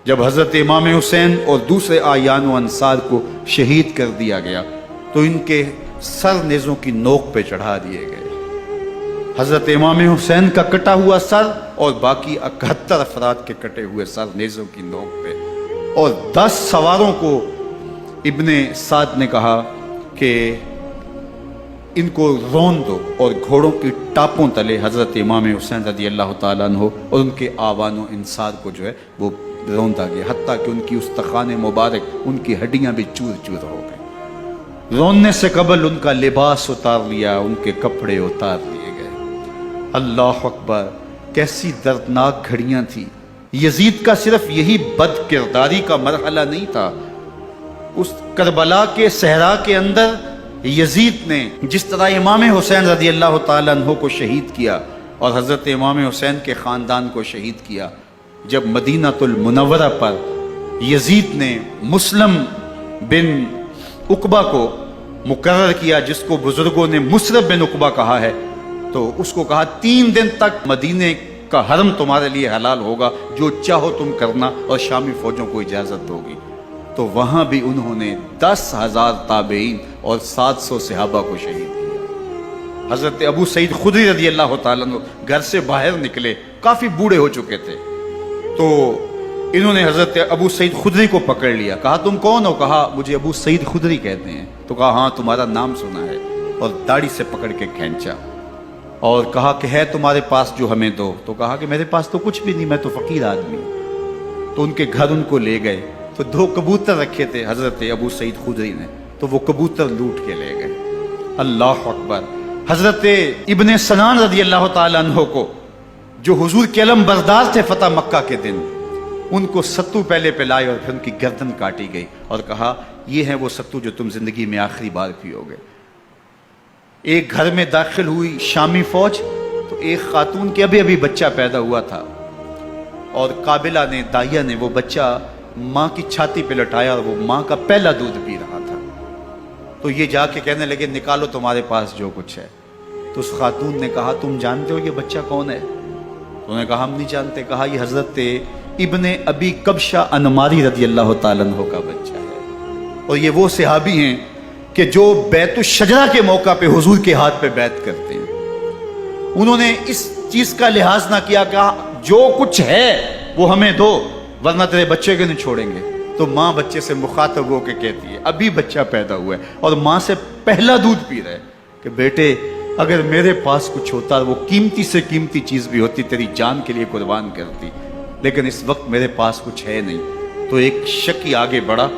جب حضرت امام حسین اور دوسرے آیان و انصار کو شہید کر دیا گیا تو ان کے سر نیزوں کی نوک پہ چڑھا دیے گئے۔ حضرت امام حسین کا کٹا ہوا سر اور باقی 71 افراد کے کٹے ہوئے سر نیزوں کی نوک پہ، اور 10 سواروں کو ابن سعد نے کہا کہ ان کو رون دو، اور گھوڑوں کی ٹاپوں تلے حضرت امام حسین رضی اللہ تعالیٰ عنہ اور ان کے آوان و انصار کو جو ہے وہ روندا گیا، حتیٰ کہ ان کی استخوان مبارک، ان کی ہڈیاں بھی چور چور ہو گئی۔ روننے سے قبل ان کا لباس اتار لیا، ان کے کپڑے اتار لیے گئے۔ اللہ اکبر، کیسی دردناک گھڑیاں تھیں۔ یزید کا صرف یہی بد کرداری کا مرحلہ نہیں تھا، اس کربلا کے صحرا کے اندر یزید نے جس طرح امام حسین رضی اللہ تعالیٰ عنہ کو شہید کیا اور حضرت امام حسین کے خاندان کو شہید کیا، جب مدینہ المنورہ پر یزید نے مسلم بن عقبہ کو مقرر کیا، جس کو بزرگوں نے مصرف بن عقبہ کہا ہے، تو اس کو کہا 3 دن تک مدینے کا حرم تمہارے لیے حلال ہوگا، جو چاہو تم کرنا، اور شامی فوجوں کو اجازت ہوگی۔ تو وہاں بھی انہوں نے 10,000 تابعین اور 700 صحابہ کو شہید کیا۔ حضرت ابو سعید خدری رضی اللہ تعالیٰ عنہ گھر سے باہر نکلے، کافی بوڑھے ہو چکے تھے، تو انہوں نے حضرت ابو سعید خدری کو پکڑ لیا، کہا تم کون ہو؟ کہا مجھے ابو سعید خدری کہتے ہیں۔ تو کہا ہاں تمہارا نام سنا ہے، اور داڑھی سے پکڑ کے کھینچا اور کہا کہ ہے تمہارے پاس جو ہمیں دو؟ تو کہا کہ میرے پاس تو کچھ بھی نہیں، میں تو فقیر آدمی ہوں۔ تو ان کے گھر ان کو لے گئے، تو 2 کبوتر رکھے تھے حضرت ابو سعید خدری نے، تو وہ کبوتر لوٹ کے لے گئے۔ اللہ اکبر۔ حضرت ابن سنان رضی اللہ تعالیٰ عنہ کو، جو حضور کے علم بردار تھے فتح مکہ کے دن، ان کو ستو پہلے پلائے اور پھر ان کی گردن کاٹی گئی، اور کہا یہ ہیں وہ ستو جو تم زندگی میں آخری بار پیو گے۔ ایک گھر میں داخل ہوئی شامی فوج، تو ایک خاتون کے ابھی بچہ پیدا ہوا تھا، اور قابلہ نے، دائیا نے، وہ بچہ ماں کی چھاتی پہ لٹایا، اور وہ ماں کا پہلا دودھ پی رہا تھا۔ تو یہ جا کے کہنے لگے نکالو تمہارے پاس جو کچھ ہے۔ تو اس خاتون نے کہا تم جانتے ہو یہ بچہ کون ہے؟ انہوں نے کہا ہم نہیں جانتے۔ کہا یہ حضرت ابن ابی کبشہ انماری رضی اللہ تعالیٰ عنہ کا بچہ ہے، اور یہ وہ صحابی ہیں کہ جو بیت الشجرہ کے موقع پہ حضور کے ہاتھ پہ بیعت کرتے ہیں۔ انہوں نے اس چیز کا لحاظ نہ کیا، کہا جو کچھ ہے وہ ہمیں دو، ورنہ تیرے بچے کے نہیں چھوڑیں گے۔ تو ماں بچے سے مخاطب ہو کے کہتی ہے، ابھی بچہ پیدا ہوا ہے اور ماں سے پہلا دودھ پی رہا ہے، کہ بیٹے اگر میرے پاس کچھ ہوتا، وہ قیمتی سے قیمتی چیز بھی ہوتی، تیری جان کے لیے قربان کرتی، لیکن اس وقت میرے پاس کچھ ہے نہیں۔ تو ایک شکی آگے بڑھا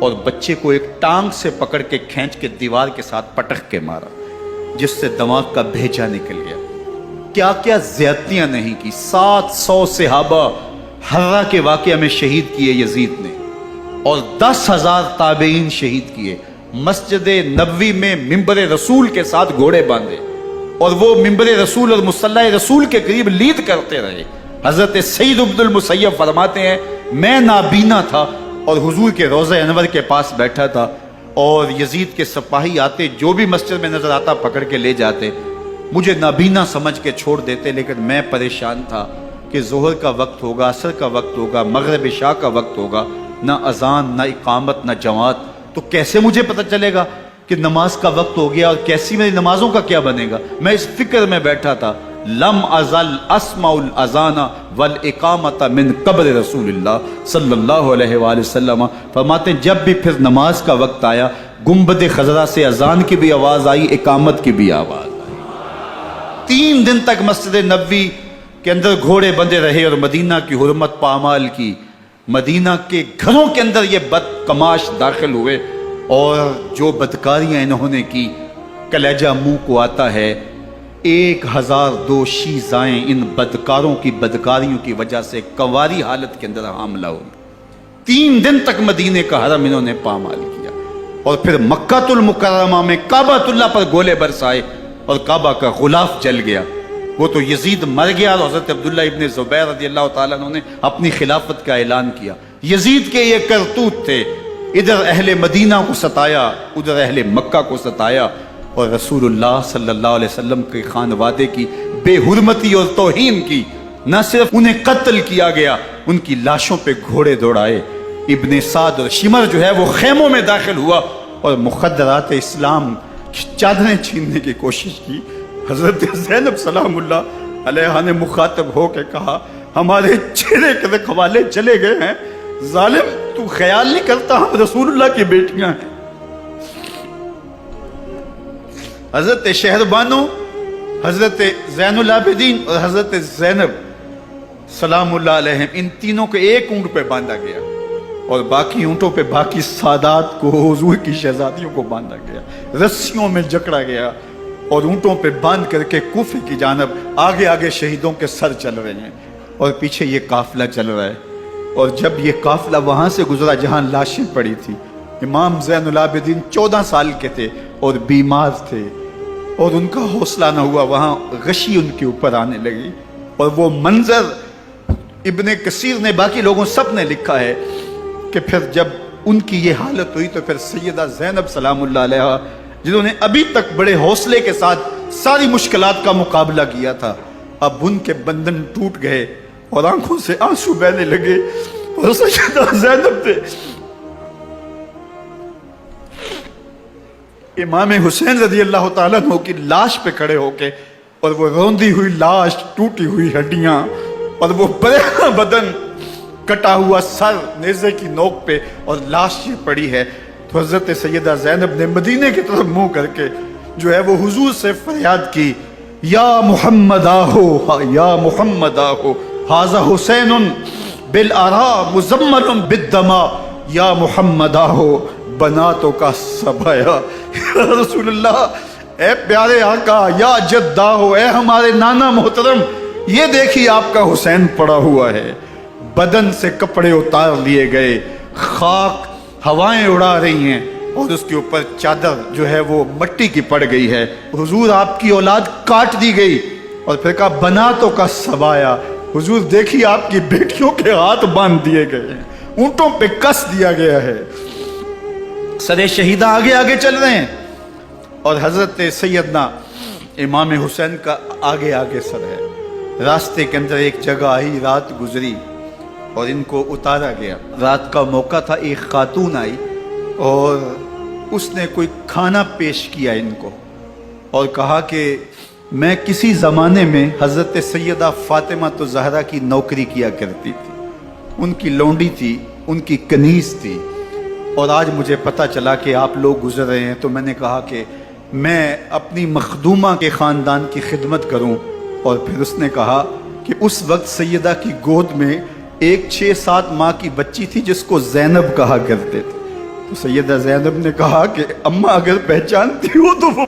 اور بچے کو ایک ٹانگ سے پکڑ کے کھینچ کے دیوار کے ساتھ پٹک کے مارا، جس سے دماغ کا بھیجا نکل گیا۔ کیا کیا زیادتیاں نہیں کی۔ 700 صحابہ حرہ کے واقعہ میں شہید کیے یزید نے، اور 10,000 تابعین شہید کیے۔ مسجد نبوی میں ممبر رسول کے ساتھ گھوڑے باندھے، اور وہ ممبر رسول اور مصلی رسول کے قریب لید کرتے رہے۔ حضرت سعید بن المسیب فرماتے ہیں میں نابینا تھا اور حضور کے روضہ انور کے پاس بیٹھا تھا، اور یزید کے سپاہی آتے، جو بھی مسجد میں نظر آتا پکڑ کے لے جاتے، مجھے نابینا سمجھ کے چھوڑ دیتے، لیکن میں پریشان تھا کہ ظہر کا وقت ہوگا، عصر کا وقت ہوگا، مغرب عشاء کا وقت ہوگا، نہ اذان، نہ اقامت، نہ جماعت، تو کیسے مجھے پتہ چلے گا کہ نماز کا وقت ہو گیا، اور کیسی میری نمازوں کا کیا بنے گا؟ میں اس فکر میں بیٹھا تھا۔ لم ازل اسمع الاذان والاقامت من قبر رسول اللہ صلی اللہ علیہ وآلہ وسلم۔ فرماتے ہیں جب بھی پھر نماز کا وقت آیا، گنبد خضرا سے اذان کی بھی آواز آئی، اقامت کی بھی آواز آئی۔ 3 دن تک مسجد نبوی کے اندر گھوڑے بندے رہے، اور مدینہ کی حرمت پامال کی۔ مدینہ کے گھروں کے اندر یہ بد کماش داخل ہوئے، اور جو بدکاریاں انہوں نے کی، کلیجہ منہ کو آتا ہے۔ 1002 شیزائیں ان بدکاروں کی بدکاریوں کی وجہ سے کنواری حالت کے اندر حاملہ ہو۔ 3 دن تک مدینے کا حرم انہوں نے پامال کیا، اور پھر مکہ المکرمہ میں کعبۃ اللہ پر گولے برسائے، اور کعبہ کا غلاف جل گیا۔ وہ تو یزید مر گیا، اور حضرت عبداللہ ابن زبیر رضی اللہ تعالیٰ عنہ نے اپنی خلافت کا اعلان کیا۔ یزید کے یہ کرتوت تھے، ادھر اہل مدینہ کو ستایا، ادھر اہل مکہ کو ستایا، اور رسول اللہ صلی اللہ علیہ وسلم کے خانوادے کی بے حرمتی اور توہین کی، نہ صرف انہیں قتل کیا گیا، ان کی لاشوں پہ گھوڑے دوڑائے۔ ابن سعد اور شمر جو ہے وہ خیموں میں داخل ہوا اور مخدرات اسلام کی چادریں چھیننے کی کوشش کی۔ حضرت زینب سلام اللہ علیہ نے مخاطب ہو کے کہا، ہمارے چہرے کے رکھوالے چلے گئے ہیں، ظالم تو خیال نہیں کرتا ہم رسول اللہ کی بیٹیاں ہیں۔ حضرت شہربانو، حضرت زین العابدین اور حضرت زینب سلام اللہ علیہ، ان تینوں کو ایک اونٹ پہ باندھا گیا اور باقی اونٹوں پہ باقی سادات کو، حضور کی شہزادیوں کو باندھا گیا، رسیوں میں جکڑا گیا اور اونٹوں پہ باندھ کر کے کوفے کی جانب آگے آگے شہیدوں کے سر چل رہے ہیں اور پیچھے یہ قافلہ چل رہا ہے۔ اور جب یہ قافلہ وہاں سے گزرا جہاں لاشیں پڑی تھی، امام زین العابدین 14 سال کے تھے اور بیمار تھے اور ان کا حوصلہ نہ ہوا، وہاں غشی ان کے اوپر آنے لگی اور وہ منظر ابن کثیر نے، باقی لوگوں سب نے لکھا ہے کہ پھر جب ان کی یہ حالت ہوئی تو پھر سیدہ زینب سلام اللہ علیہ، جنہوں نے ابھی تک بڑے حوصلے کے ساتھ ساری مشکلات کا مقابلہ کیا تھا، اب ان کے بندھن ٹوٹ گئے اور آنکھوں سے آنسو بہنے لگے اور سیدہ زینب نے امام حسین رضی اللہ تعالیٰ عنہ کی لاش پہ کھڑے ہو کے، اور وہ روندی ہوئی لاش، ٹوٹی ہوئی ہڈیاں اور وہ برینا بدن، کٹا ہوا سر نیزے کی نوک پہ اور لاش یہ پڑی ہے، تو حضرت سیدہ زینب نے مدینے کی طرف منہ کر کے جو ہے وہ حضور سے فریاد کی، یا محمد آہو، یا محمد آہو، ھذا حسین بالآراء مزمل بالدماء، یا محمد آہو بناتوں کا سبایا۔ یا رسول اللہ، اے پیارے آقا، یا جدہ ہو، اے ہمارے نانا محترم، یہ دیکھیے آپ کا حسین پڑا ہوا ہے۔ بدن سے کپڑے اتار لیے گئے، خاک ہوائیں اڑا رہی ہیں اور اس کے اوپر چادر جو ہے وہ مٹی کی پڑ گئی ہے۔ حضور آپ کی اولاد کاٹ دی گئی اور پھر کہا بناتوں کا سبایا، حضور دیکھیے آپ کی بیٹیوں کے ہاتھ باندھ دیے گئے ہیں، اونٹوں پہ کس دیا گیا ہے، سر شہیدہ آگے آگے چل رہے ہیں اور حضرت سیدنا امام حسین کا آگے آگے سر ہے۔ راستے کے اندر ایک جگہ آئی، رات گزری اور ان کو اتارا گیا۔ رات کا موقع تھا، ایک خاتون آئی اور اس نے کوئی کھانا پیش کیا ان کو اور کہا کہ میں کسی زمانے میں حضرت سیدہ فاطمہ تو زہرا کی نوکری کیا کرتی تھی، ان کی لونڈی تھی، ان کی کنیز تھی، اور آج مجھے پتہ چلا کہ آپ لوگ گزر رہے ہیں تو میں نے کہا کہ میں اپنی مخدومہ کے خاندان کی خدمت کروں۔ اور پھر اس نے کہا کہ اس وقت سیدہ کی گود میں ایک 6-7 ماہ کی بچی تھی جس کو زینب کہا کرتے تھے، تو سیدہ زینب نے کہا کہ اماں اگر پہچانتی ہو تو وہ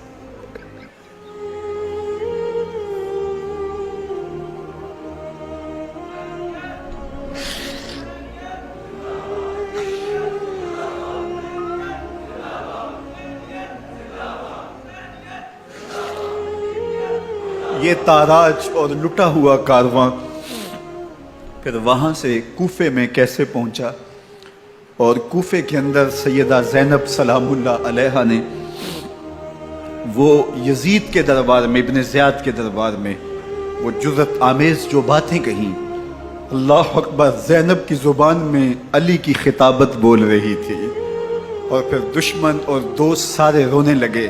یہ تاراج اور لٹا ہوا کارواں پھر وہاں سے کوفے میں کیسے پہنچا، اور کوفے کے اندر سیدہ زینب سلام اللہ علیہ نے وہ یزید کے دربار میں، ابن زیاد کے دربار میں وہ جرأت آمیز جو باتیں کہیں، اللہ اکبر، زینب کی زبان میں علی کی خطابت بول رہی تھی اور پھر دشمن اور دوست سارے رونے لگے،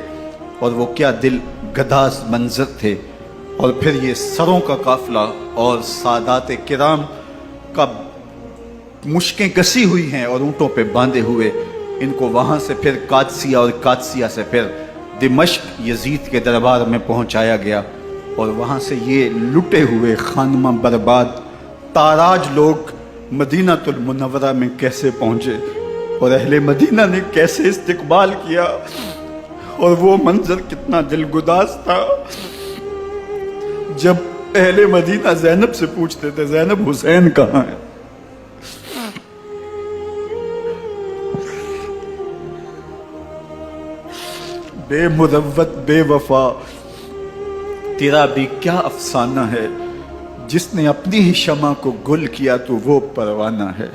اور وہ کیا دل گداز منظر تھے۔ اور پھر یہ سروں کا قافلہ اور سادات کرام کا مشکیں کسی ہوئی ہیں اور اونٹوں پہ باندھے ہوئے، ان کو وہاں سے پھر قادسیہ اور قادسیہ سے پھر دمشق یزید کے دربار میں پہنچایا گیا، اور وہاں سے یہ لٹے ہوئے خانمہ برباد تاراج لوگ مدینہ المنورہ میں کیسے پہنچے اور اہل مدینہ نے کیسے استقبال کیا، اور وہ منظر کتنا دلگداز تھا جب اہل مدینہ زینب سے پوچھتے تھے زینب حسین کہاں ہے؟ بے مروت بے وفا تیرا بھی کیا افسانہ ہے، جس نے اپنی ہی شمع کو گل کیا تو وہ پروانہ ہے۔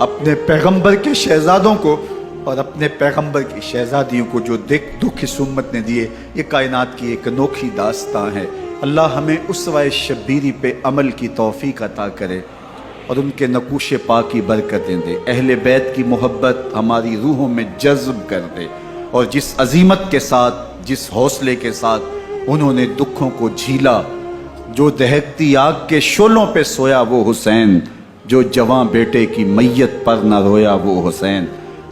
اپنے پیغمبر کے شہزادوں کو اور اپنے پیغمبر کی شہزادیوں کو جو دکھ اس امت نے دیے، یہ کائنات کی ایک انوکھی داستان ہے۔ اللہ ہمیں اسوہ شبیری پہ عمل کی توفیق عطا کرے اور ان کے نقوش پاک کی برکتیں دے، اہل بیت کی محبت ہماری روحوں میں جذب کر دے، اور جس عظیمت کے ساتھ، جس حوصلے کے ساتھ انہوں نے دکھوں کو جھیلا، جو دہکتی آگ کے شعلوں پہ سویا وہ حسین، جو جواں بیٹے کی میت پر نہ رویا وہ حسین،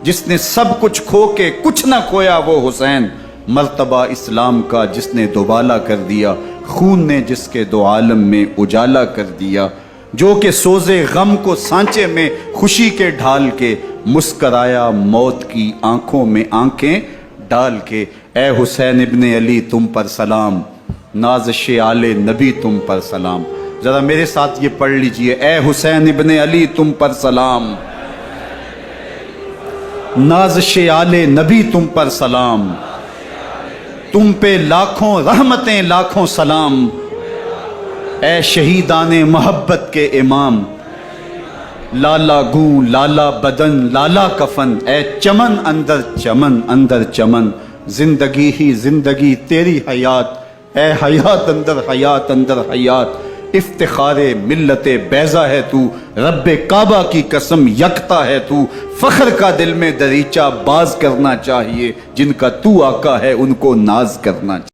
جس نے سب کچھ کھو کے کچھ نہ کھویا وہ حسین، مرتبہ اسلام کا جس نے دوبالا کر دیا، خون نے جس کے دو عالم میں اجالا کر دیا، جو کہ سوزے غم کو سانچے میں خوشی کے ڈھال کے مسکرایا موت کی آنکھوں میں آنکھیں ڈال کے۔ اے حسین ابن علی تم پر سلام، نازش آل نبی تم پر سلام۔ ذرا میرے ساتھ یہ پڑھ لیجئے، اے حسین ابن علی تم پر سلام، نازش آل نبی تم پر سلام، تم پہ لاکھوں رحمتیں لاکھوں سلام، اے شہیدان محبت کے امام، لالا گوں لالا بدن لالا کفن، اے چمن اندر چمن، زندگی ہی زندگی تیری حیات، اے حیات اندر حیات، افتخار ملت بیضا ہے تو، رب کعبہ کی قسم یکتا ہے تو، فخر کا دل میں دریچہ باز کرنا چاہیے، جن کا تو آقا ہے ان کو ناز کرنا چاہیے۔